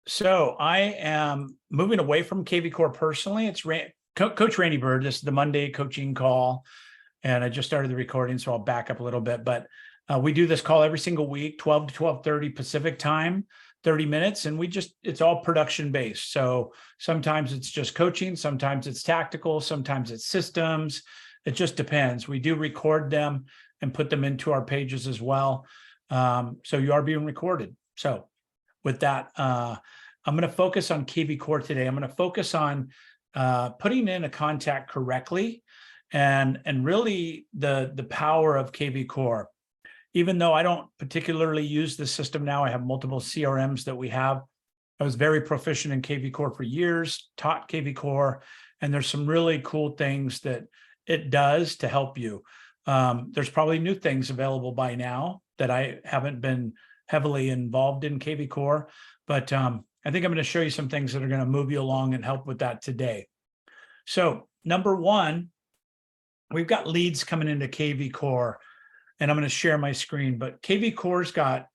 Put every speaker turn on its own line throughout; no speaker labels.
So I am moving away from KV Core personally. It's Coach Randy Byrd. This is the Monday coaching call, and I just started the recording, so I'll back up a little bit. But we do this call every single week, 12 to 12:30 Pacific time, 30 minutes, and it's all production based. So sometimes it's just coaching, sometimes it's tactical, sometimes it's systems. It just depends. We do record them and put them into our pages as well. So you are being recorded. So with that, I'm going to focus on KV Core today. I'm going to focus on putting in a contact correctly and really the power of KV Core. Even though I don't particularly use the system now, I have multiple CRMs that we have. I was very proficient in KV Core for years, taught KV Core, and there's some really cool things that it does to help you. There's probably new things available by now that I haven't been heavily involved in KV Core, but I think I'm going to show you some things that are going to move you along and help with that today. So number one, we've got leads coming into KV Core, and I'm going to share my screen, but KV Core's got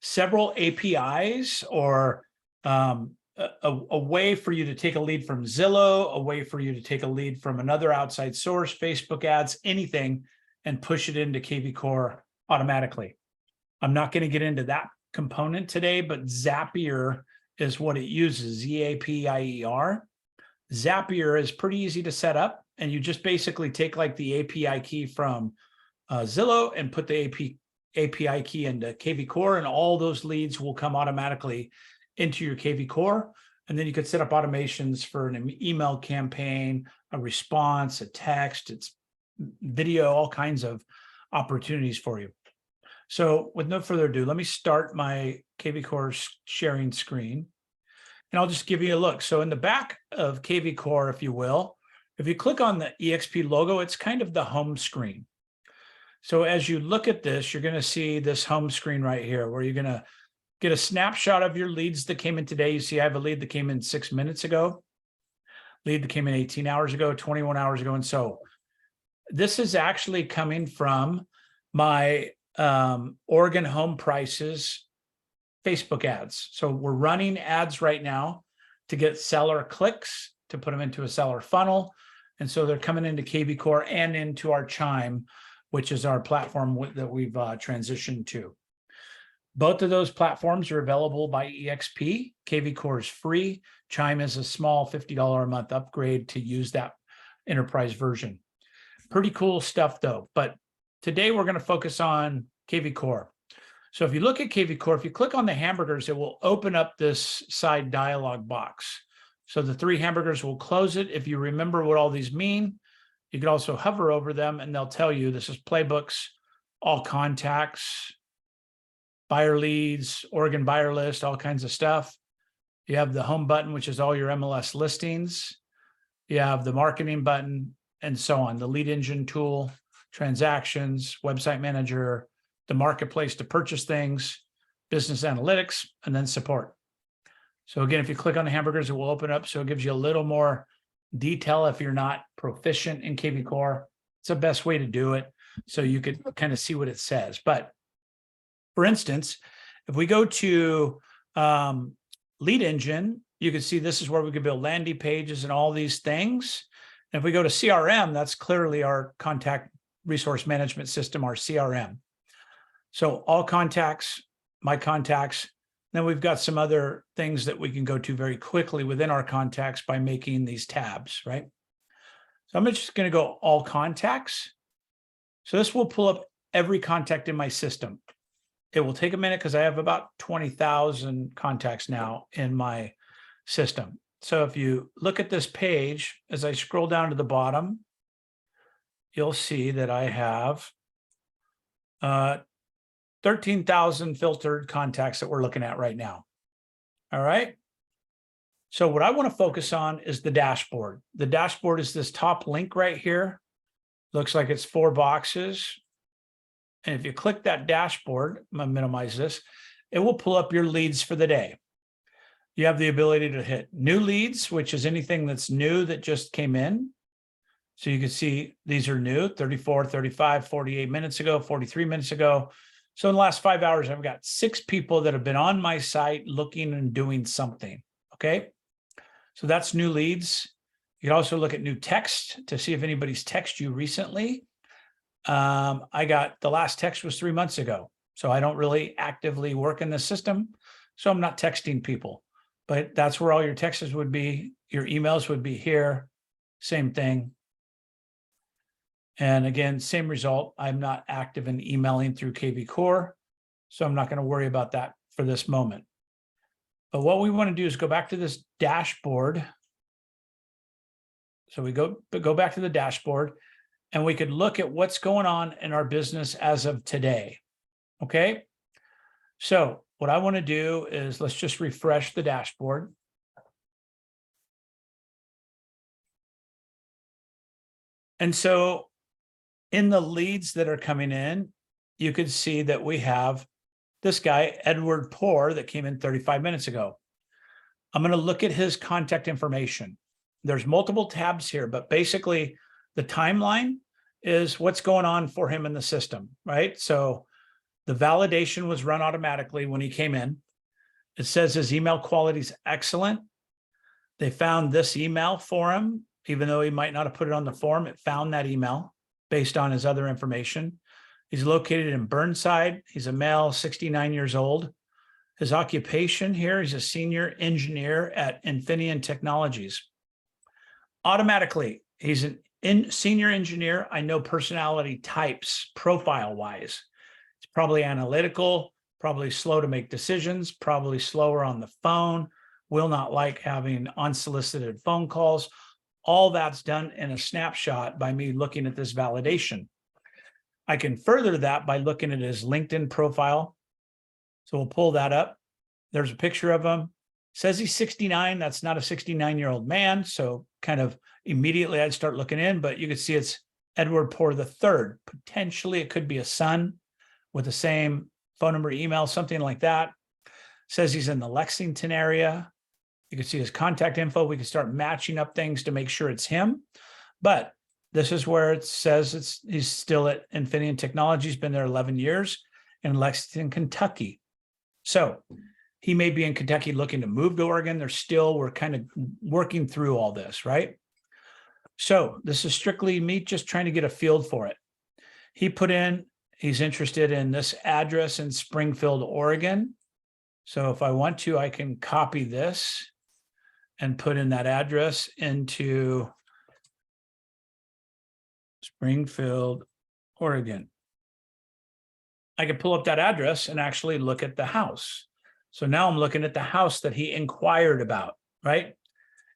several APIs or a way for you to take a lead from Zillow, a way for you to take a lead from another outside source, Facebook ads, anything, and push it into KV Core automatically. I'm not going to get into that component today, but Zapier is what it uses, Zapier. Zapier is pretty easy to set up, and you just basically take like the API key from Zillow and put the API key into KV Core, and all those leads will come automatically into your KV Core. And then you could set up automations for an email campaign, a response, a text, it's video, all kinds of opportunities for you. So with no further ado, let me start my KV Core sharing screen, and I'll just give you a look. So in the back of KV Core, if you will, if you click on the EXP logo, it's kind of the home screen. So as you look at this, you're going to see this home screen right here, where you're going to get a snapshot of your leads that came in today. You see I have a lead that came in 6 minutes ago, lead that came in 18 hours ago, 21 hours ago. And so this is actually coming from my Oregon home prices Facebook ads. So we're running ads right now to get seller clicks to put them into a seller funnel. And so they're coming into KV Core and into our Chime, which is our platform that we've transitioned to. Both of those platforms are available by EXP. KV Core is free. Chime is a small $50 a month upgrade to use that enterprise version. Pretty cool stuff though. But today we're going to focus on KV Core. So if you look at KV Core, if you click on the hamburgers, it will open up this side dialog box. So the 3 hamburgers will close it. If you remember what all these mean, you can also hover over them and they'll tell you this is playbooks, all contacts, buyer leads, Oregon buyer list, all kinds of stuff. You have the home button, which is all your MLS listings. You have the marketing button and so on, the lead engine tool, transactions, website manager, the marketplace to purchase things, business analytics, and then support. So again, if you click on the hamburgers, it will open up. So it gives you a little more detail if you're not proficient in KV Core. It's the best way to do it, so you could kind of see what it says. But for instance, if we go to lead engine, you can see this is where we can build landing pages and all these things. And if we go to CRM, that's clearly our contact resource management system, our CRM. So all contacts, my contacts. Then we've got some other things that we can go to very quickly within our contacts by making these tabs, right? So I'm just going to go all contacts. So this will pull up every contact in my system. It will take a minute because I have about 20,000 contacts now in my system. So if you look at this page, as I scroll down to the bottom, you'll see that I have 13,000 filtered contacts that we're looking at right now. All right. So what I want to focus on is the dashboard. The dashboard is this top link right here. Looks like it's 4 boxes. And if you click that dashboard, I'm going to minimize this, it will pull up your leads for the day. You have the ability to hit new leads, which is anything that's new that just came in. So you can see these are new, 34, 35, 48 minutes ago, 43 minutes ago. So in the last 5 hours, I've got 6 people that have been on my site looking and doing something. Okay. So that's new leads. You can also look at new text to see if anybody's texted you recently. I got the last text was 3 months ago. So I don't really actively work in the system. So I'm not texting people, but that's where all your texts would be. Your emails would be here. Same thing. And again, same result. I'm not active in emailing through KV Core. So I'm not going to worry about that for this moment. But what we want to do is go back to this dashboard. So we go back to the dashboard and we could look at what's going on in our business as of today. Okay. So what I want to do is let's just refresh the dashboard. And so in the leads that are coming in, you could see that we have this guy, Edward Poor, that came in 35 minutes ago. I'm going to look at his contact information. There's multiple tabs here, but basically the timeline is what's going on for him in the system, right? So the validation was run automatically when he came in. It says his email quality is excellent. They found this email for him, even though he might not have put it on the form. It found that email based on his other information. He's located in Burnside. He's a male, 69 years old. His occupation here, he's a senior engineer at Infineon Technologies. Automatically, he's a senior engineer. I know personality types, profile-wise. It's probably analytical, probably slow to make decisions, probably slower on the phone, will not like having unsolicited phone calls. All that's done in a snapshot by me looking at this validation. I can further that by looking at his LinkedIn profile. So we'll pull that up. There's a picture of him. Says he's 69. That's not a 69-year-old man. So kind of immediately I'd start looking in, but you can see it's Edward Poor III. Potentially it could be a son with the same phone number, email, something like that. Says he's in the Lexington area. You can see his contact info. We can start matching up things to make sure it's him. But this is where it says he's still at Infineon Technologies, been there 11 years in Lexington, Kentucky. So he may be in Kentucky looking to move to Oregon. We're kind of working through all this, right? So this is strictly me just trying to get a field for it. He put in, he's interested in this address in Springfield, Oregon. So if I want to, I can copy this and put in that address into Springfield, Oregon. I could pull up that address and actually look at the house. So now I'm looking at the house that he inquired about, right?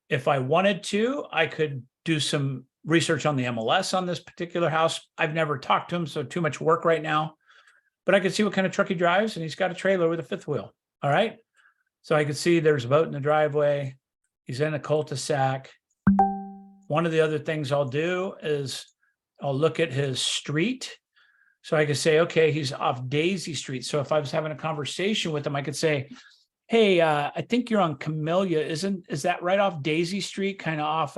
If I wanted to, I could do some research on the MLS on this particular house. I've never talked to him, so too much work right now. But I could see what kind of truck he drives, and he's got a trailer with a fifth wheel. All right. So I could see there's a boat in the driveway. He's in a cul-de-sac. One of the other things I'll do is I'll look at his street. So I could say, okay, he's off Daisy Street. So if I was having a conversation with him, I could say, hey, I think you're on Camellia. Is that right off Daisy Street, kind of off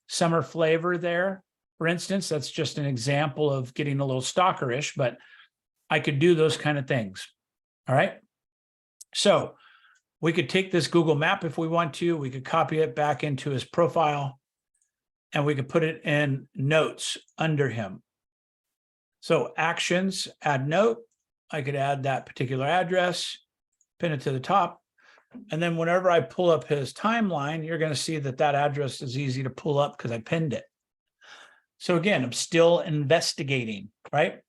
Summer Flavor there? For instance, that's just an example of getting a little stalkerish, but I could do those kind of things. All right. So we could take this Google map if we want to. We could copy it back into his profile and we could put it in notes under him. So actions, add note. I could add that particular address, pin it to the top. And then whenever I pull up his timeline, you're going to see that that address is easy to pull up because I pinned it. So again, I'm still investigating, right?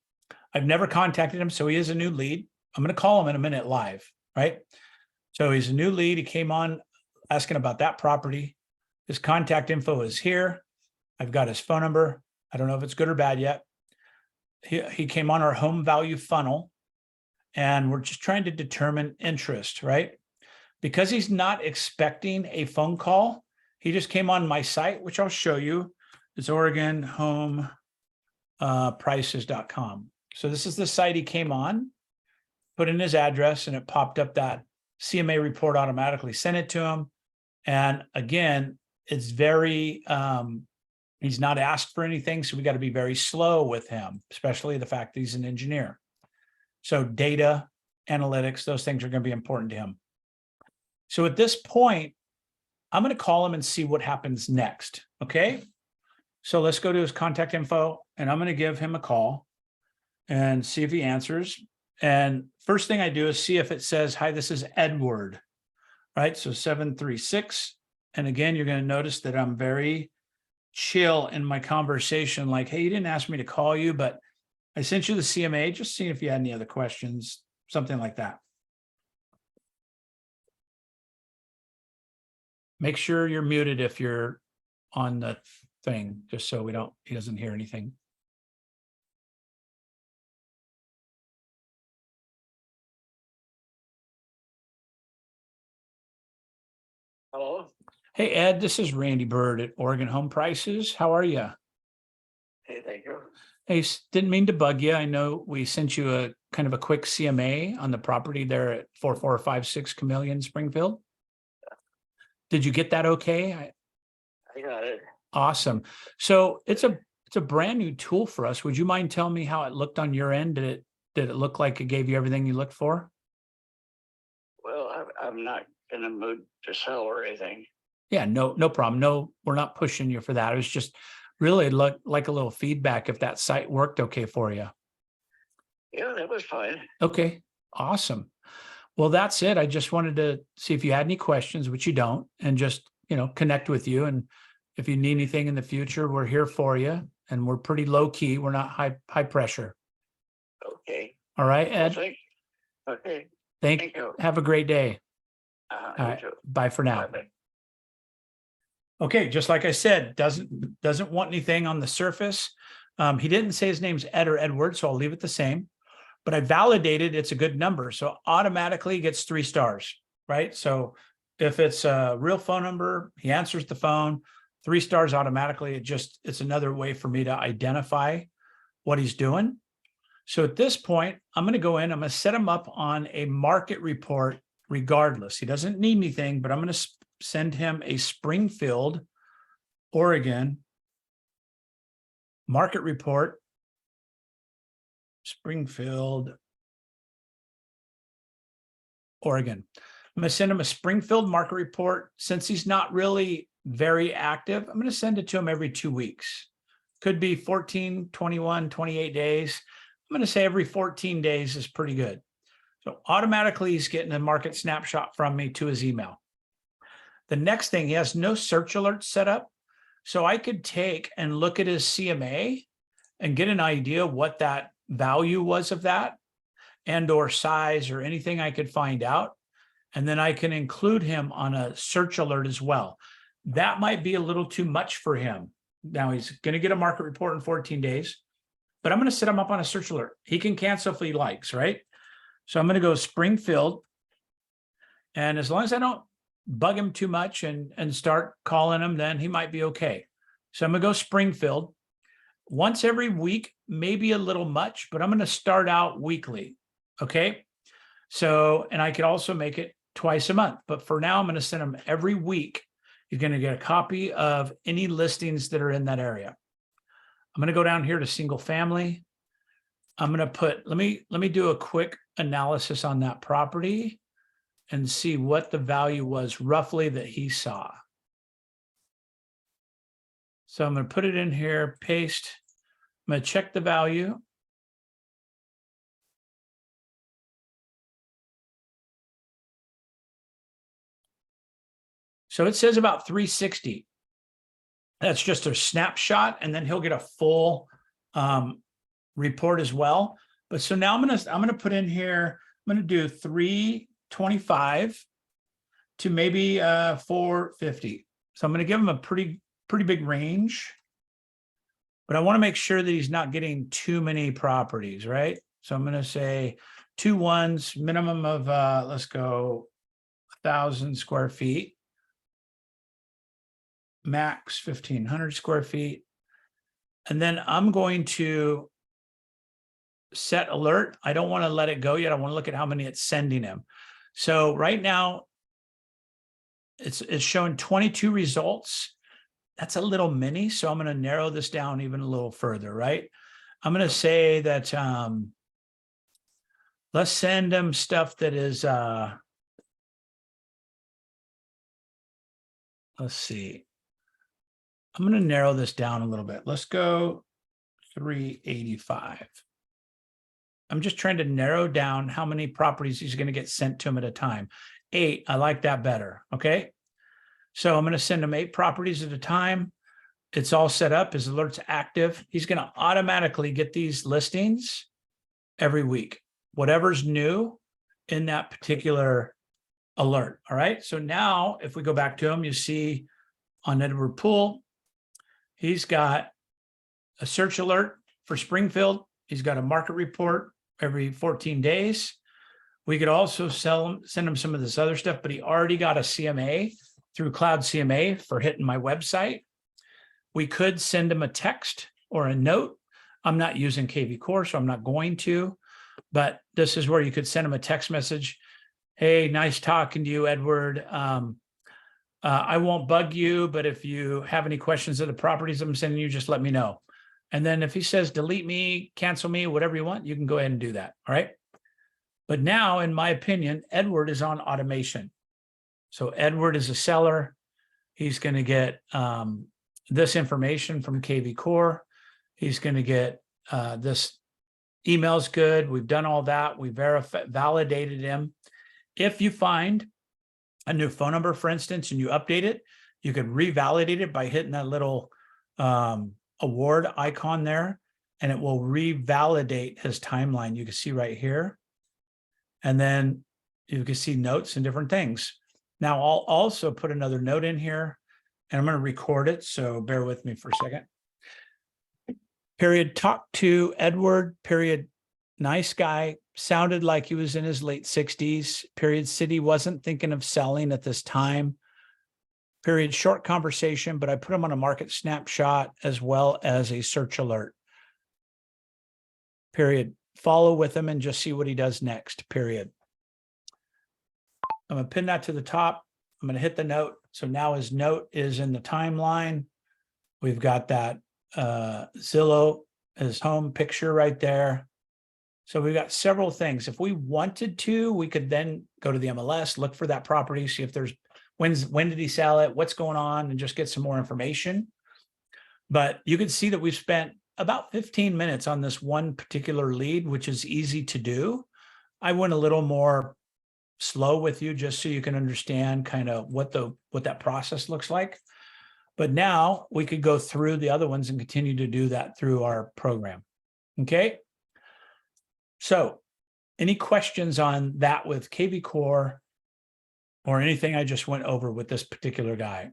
I've never contacted him, so he is a new lead. I'm going to call him in a minute live, right? So he's a new lead. He came on asking about that property. His contact info is here. I've got his phone number. I don't know if it's good or bad yet. He came on our home value funnel, and we're just trying to determine interest, right? Because he's not expecting a phone call, he just came on my site, which I'll show you. It's OregonHomePrices.com. So this is the site he came on, put in his address, and it popped up that CMA report automatically, sent it to him. And again, it's very, he's not asked for anything, so we got to be very slow with him, especially the fact that he's an engineer. So data, analytics, those things are going to be important to him. So at this point, I'm going to call him and see what happens next. Okay. So let's go to his contact info and I'm going to give him a call and see if he answers. And first thing I do is see if it says, hi, this is Edward, right? So 736. And again, you're going to notice that I'm very chill in my conversation. Like, hey, you didn't ask me to call you, but I sent you the CMA, just seeing if you had any other questions, something like that. Make sure you're muted if you're on the thing, just so he doesn't hear anything.
Hello.
Hey, Ed, this is Randy Byrd at Oregon Home Prices. How are you?
Hey, thank you.
Hey, didn't mean to bug you. I know we sent you a kind of a quick CMA on the property there at 4456 Chameleon Springfield. Did you get that okay?
I got it.
Awesome. So it's a brand new tool for us. Would you mind telling me how it looked on your end? Did it look like it gave you everything you looked for?
Well, I'm not in a mood to sell or anything.
Yeah, no problem. No, we're not pushing you for that. It was just really like a little feedback if that site worked okay for you.
Yeah, that was fine.
Okay, awesome. Well, that's it. I just wanted to see if you had any questions, which you don't, and just, connect with you. And if you need anything in the future, we're here for you. And we're pretty low key. We're not high pressure.
Okay.
All right, Ed.
Well, okay.
Thank you. Have a great day.
All
right. Bye for now.
Bye-bye.
Okay, just like I said, doesn't want anything on the surface. He didn't say his name's Ed or Edward, so I'll leave it the same. But I validated it's a good number, so automatically gets 3 stars, right? So if it's a real phone number, he answers the phone, 3 stars automatically. It's another way for me to identify what he's doing. So at this point, I'm going to go in, I'm going to set him up on a market report regardless. He doesn't need anything, but I'm going to send him a Springfield, Oregon market report. Springfield, Oregon. I'm going to send him a Springfield market report. Since he's not really very active, I'm going to send it to him every 2 weeks. Could be 14, 21, 28 days. I'm going to say every 14 days is pretty good. So automatically he's getting a market snapshot from me to his email. The next thing, he has no search alerts set up. So I could take and look at his CMA and get an idea what that value was of that and or size or anything I could find out. And then I can include him on a search alert as well. That might be a little too much for him. Now he's going to get a market report in 14 days, but I'm going to set him up on a search alert. He can cancel if he likes, right? So I'm going to go Springfield. And as long as I don't bug him too much and start calling him, then he might be okay. So I'm going to go Springfield. Once every week, maybe a little much, but I'm going to start out weekly. Okay. So, and I could also make it twice a month, but for now, I'm going to send him every week. You're going to get a copy of any listings that are in that area. I'm going to go down here to single family. I'm going to put, let me do a quick analysis on that property and see what the value was roughly that he saw. So I'm going to put it in here, paste. I'm going to check the value. So it says about 360. That's just a snapshot, and then he'll get a full report as well. But so now I'm gonna put in here, I'm gonna do 325 to maybe 450. So I'm gonna give him a pretty big range, but I want to make sure that he's not getting too many properties, right? So I'm gonna say 2 ones, minimum of let's go 1,000 square feet. Max 1,500 square feet. And then I'm going to set alert. I don't want to let it go yet. I want to look at how many it's sending him. So right now it's showing 22 results. That's a little mini. So I'm going to narrow this down even a little further, right? I'm going to say that let's send them stuff that is, let's see. I'm going to narrow this down a little bit. Let's go 385. I'm just trying to narrow down how many properties he's going to get sent to him at a time. 8, I like that better. Okay. So I'm going to send him 8 properties at a time. It's all set up. His alert's active. He's going to automatically get these listings every week, whatever's new in that particular alert. All right. So now if we go back to him, you see on Edward Poole, he's got a search alert for Springfield. He's got a market report every 14 days. We could also send him some of this other stuff, but he already got a CMA through Cloud CMA for hitting my website. We could send him a text or a note. I'm not using KV Core, so I'm not going to, but this is where you could send him a text message. Hey, nice talking to you, Edward. I won't bug you, but if you have any questions of the properties I'm sending you, just let me know. And then if he says, delete me, cancel me, whatever you want, you can go ahead and do that. All right. But now, in my opinion, Edward is on automation. So Edward is a seller. He's going to get this information from KV Core. He's going to get this email's good. We've done all that. We validated him. If you find a new phone number, for instance, and you update it, you could revalidate it by hitting that little award icon there, and it will revalidate his timeline. You can see right here. And then you can see notes and different things. Now I'll also put another note in here, and I'm going to record it. So bear with me for a second. Period. Talk to Edward. Period. Nice guy. Sounded like he was in his late 60s. Period. City wasn't thinking of selling at this time. Period. Short conversation, but I put him on a market snapshot as well as a search alert. Period. Follow with him and just see what he does next. Period. I'm going to pin that to the top. I'm going to hit the note. So now his note is in the timeline. We've got that Zillow, his home picture right there. So we've got several things. If we wanted to, we could then go to the MLS, look for that property, see if there's when did he sell it, what's going on, and just get some more information. But you can see that we've spent about 15 minutes on this one particular lead, which is easy to do. I went a little more slow with you just so you can understand kind of what that process looks like. But now we could go through the other ones and continue to do that through our program. Okay. So any questions on that with KV Core or anything I just went over with this particular guy?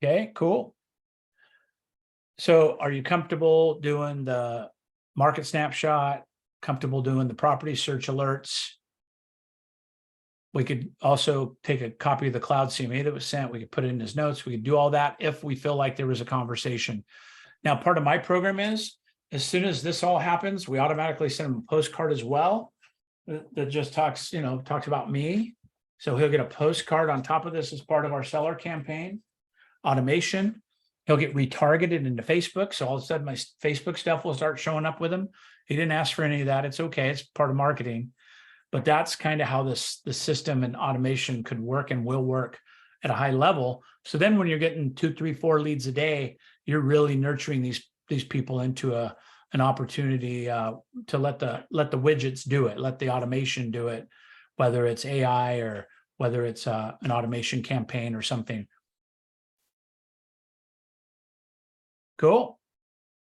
Okay, cool. So are you comfortable doing the market snapshot, comfortable doing the property search alerts? We could also take a copy of the Cloud CMA that was sent. We could put it in his notes. We could do all that if we feel like there was a conversation. Now, part of my program is, as soon as this all happens, we automatically send him a postcard as well that just talks about me. So he'll get a postcard on top of this as part of our seller campaign. Automation. He'll get retargeted into Facebook. So all of a sudden my Facebook stuff will start showing up with him. He didn't ask for any of that. It's okay. It's part of marketing. But that's kind of how the system and automation could work and will work at a high level. So then when you're getting 2, 3, 4 leads a day, you're really nurturing these people into an opportunity to let the widgets do it, let the automation do it, whether it's AI or whether it's an automation campaign or something. Cool.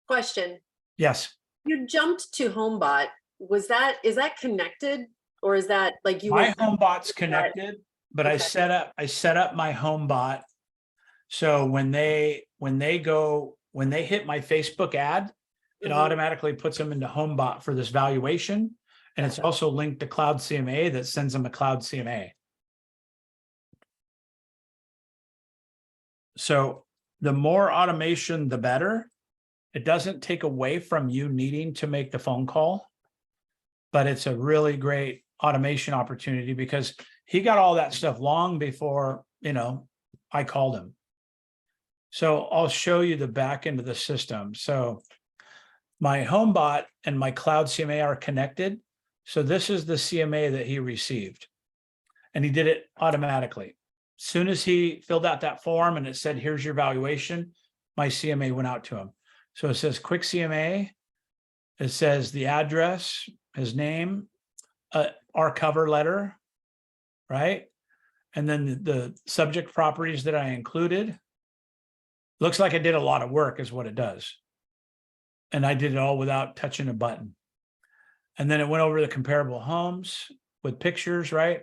Question.
Yes.
You jumped to HomeBot. Is that connected, or is that like you?
My HomeBot's connected, but
okay.
I set up my HomeBot. So when they hit my Facebook ad, it automatically puts them into HomeBot for this valuation. And it's also linked to Cloud CMA that sends them a Cloud CMA. So the more automation, the better. It doesn't take away from you needing to make the phone call, but it's a really great automation opportunity because he got all that stuff long before, I called him. So I'll show you the back end of the system. So my HomeBot and my Cloud CMA are connected. So this is the CMA that he received. And he did it automatically. Soon as he filled out that form and it said, here's your valuation, my CMA went out to him. So it says quick CMA. It says the address, his name, our cover letter, right? And then the subject properties that I included. Looks like I did a lot of work is what it does. And I did it all without touching a button. And then it went over the comparable homes with pictures, right?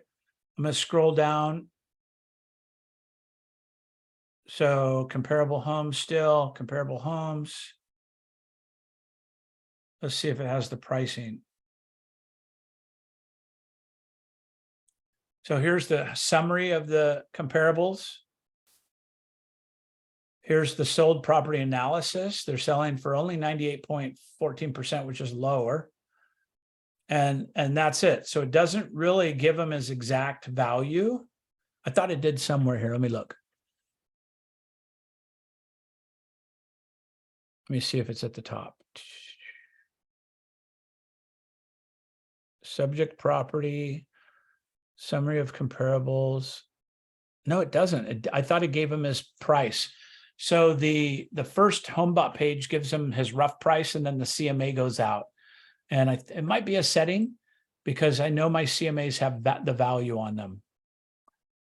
I'm going to scroll down. So comparable homes still, comparable homes. Let's see if it has the pricing. So here's the summary of the comparables. Here's the sold property analysis. They're selling for only 98.14%, which is lower. And that's it. So it doesn't really give them his exact value. I thought it did somewhere here. Let me look. Let me see if it's at the top. Subject property, summary of comparables. No, it doesn't. I thought it gave him his price. So the first HomeBot page gives him his rough price, and then the CMA goes out. And it might be a setting because I know my CMAs have the value on them.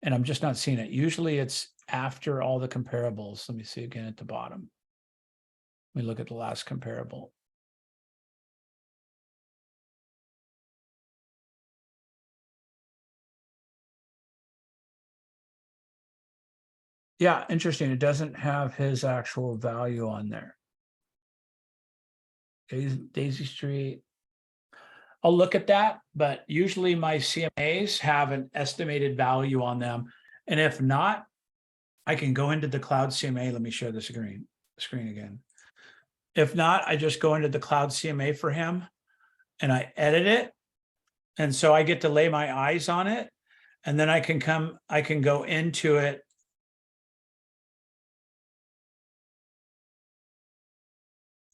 And I'm just not seeing it. Usually it's after all the comparables. Let me see again at the bottom. Let me look at the last comparable. Yeah, interesting. It doesn't have his actual value on there. Daisy Street. I'll look at that, but usually my CMAs have an estimated value on them. And if not, I can go into the Cloud CMA. Let me share the screen again. If not, I just go into the Cloud CMA for him and I edit it. And so I get to lay my eyes on it. And then I can go into it.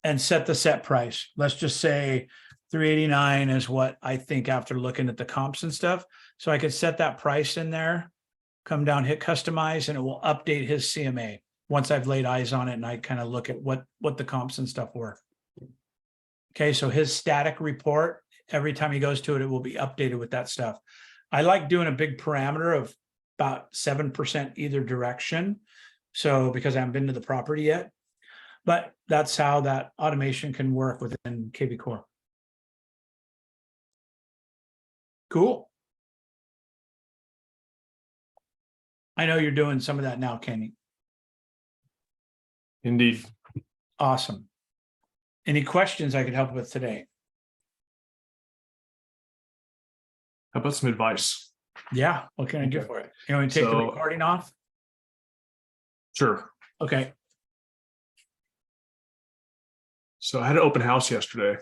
And set the set price. Let's just say 389 is what I think after looking at the comps and stuff. So I could set that price in there, come down, hit customize, and it will update his CMA once I've laid eyes on it and I kind of look at what the comps and stuff were. Okay, so his static report, every time he goes to it, it will be updated with that stuff. I like doing a big parameter of about 7% either direction. So because I haven't been to the property yet. But that's how that automation can work within KV Core. Cool. I know you're doing some of that now, Kenny.
Indeed.
Awesome. Any questions I could help with today?
How about some advice?
Yeah. What can I do for it? You want me to take the
So-
recording off?
Sure.
Okay.
So I had an open house yesterday